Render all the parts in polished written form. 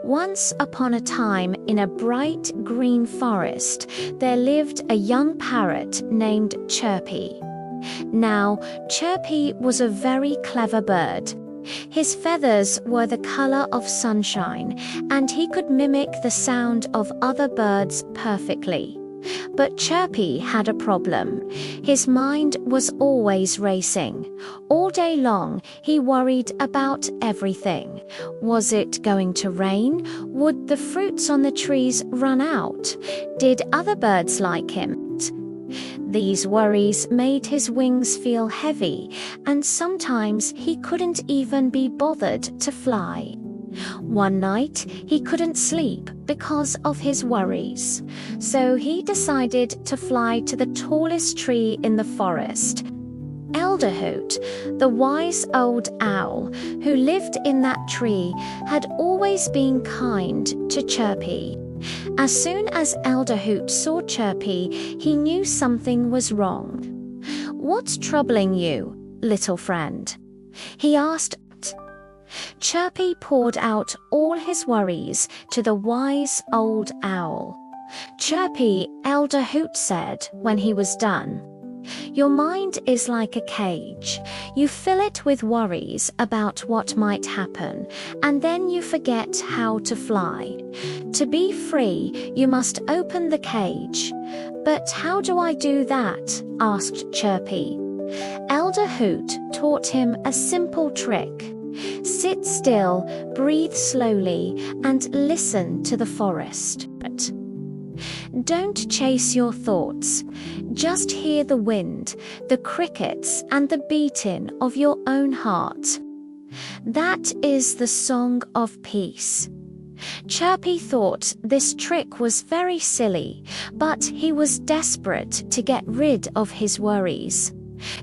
Once upon a time, in a bright green forest, there lived a young parrot named Chirpy. Now, Chirpy was a very clever bird. His feathers were the color of sunshine, and he could mimic the sound of other birds perfectly. But Chirpy had a problem. His mind was always racing. All day long, he worried about everything. Was it going to rain? Would the fruits on the trees run out? Did other birds like him? These worries made his wings feel heavy, and sometimes he couldn't even be bothered to fly. One night, he couldn't sleep because of his worries. So he decided to fly to the tallest tree in the forest. Elder Hoot, the wise old owl who lived in that tree, had always been kind to Chirpy. As soon as Elder Hoot saw Chirpy, he knew something was wrong. "What's troubling you, little friend?" he asked. Chirpy poured out all his worries to the wise old owl. "Chirpy," Elder Hoot said when he was done, "your mind is like a cage. You fill it with worries about what might happen, and then you forget how to fly. To be free, you must open the cage." "But how do I do that?" asked Chirpy. Elder Hoot taught him a simple trick. Sit still, breathe slowly, and listen to the forest. Don't chase your thoughts. Just hear the wind, the crickets, and the beating of your own heart. That is the song of peace. Chirpy thought this trick was very silly, but he was desperate to get rid of his worries.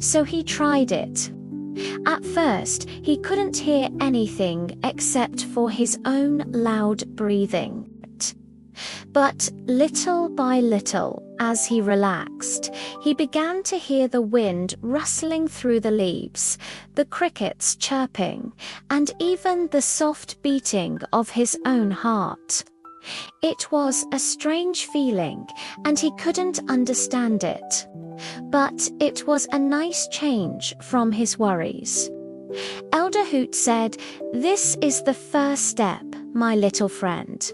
So he tried it. At first, he couldn't hear anything except for his own loud breathing. But little by little, as he relaxed, he began to hear the wind rustling through the leaves, the crickets chirping, and even the soft beating of his own heart. It was a strange feeling, and he couldn't understand it. But it was a nice change from his worries. Elder Hoot said, "This is the first step, my little friend.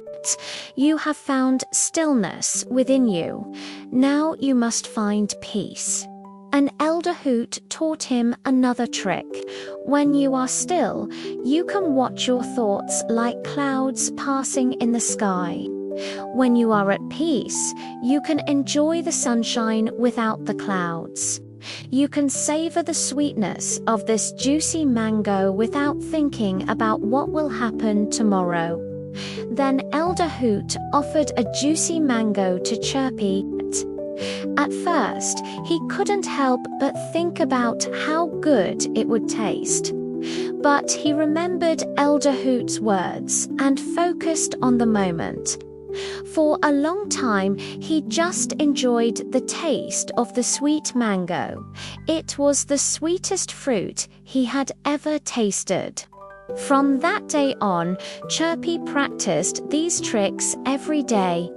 You have found stillness within you. Now you must find peace." And Elder Hoot taught him another trick. When you are still, you can watch your thoughts like clouds passing in the sky. When you are at peace, you can enjoy the sunshine without the clouds. You can savor the sweetness of this juicy mango without thinking about what will happen tomorrow. Then Elder Hoot offered a juicy mango to Chirpy. At first, he couldn't help but think about how good it would taste. But he remembered Elder Hoot's words and focused on the moment. For a long time, he just enjoyed the taste of the sweet mango. It was the sweetest fruit he had ever tasted. From that day on, Chirpy practiced these tricks every day.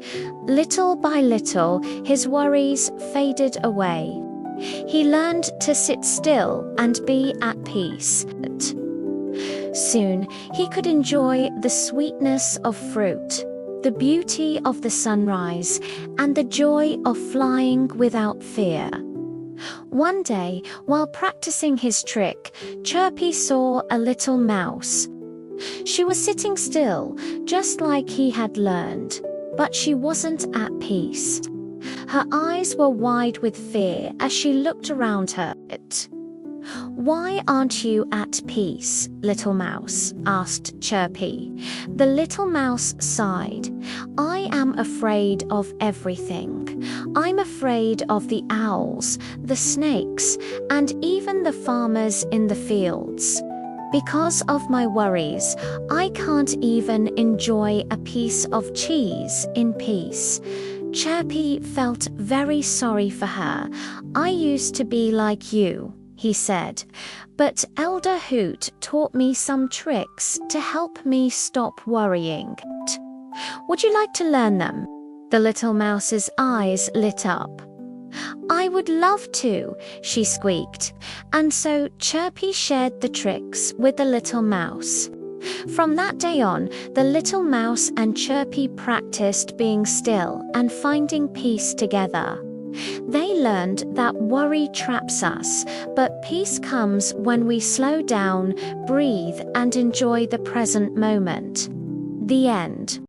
Little by little, his worries faded away. He learned to sit still and be at peace. Soon, he could enjoy the sweetness of fruit, the beauty of the sunrise, and the joy of flying without fear. One day, while practicing his trick, Chirpy saw a little mouse. She was sitting still, just like he had learned, but she wasn't at peace. Her eyes were wide with fear as she looked around her. "Why aren't you at peace, little mouse?" asked Chirpy. The little mouse sighed. "I am afraid of everything. I'm afraid of the owls, the snakes, and even the farmers in the fields. Because of my worries, I can't even enjoy a piece of cheese in peace." Chirpy felt very sorry for her. "I used to be like you," he said, "but Elder Hoot taught me some tricks to help me stop worrying. Would you like to learn them?" The little mouse's eyes lit up. "I would love to," she squeaked, and so Chirpy shared the tricks with the little mouse. From that day on, the little mouse and Chirpy practiced being still and finding peace together. They learned that worry traps us, but peace comes when we slow down, breathe, and enjoy the present moment. The end.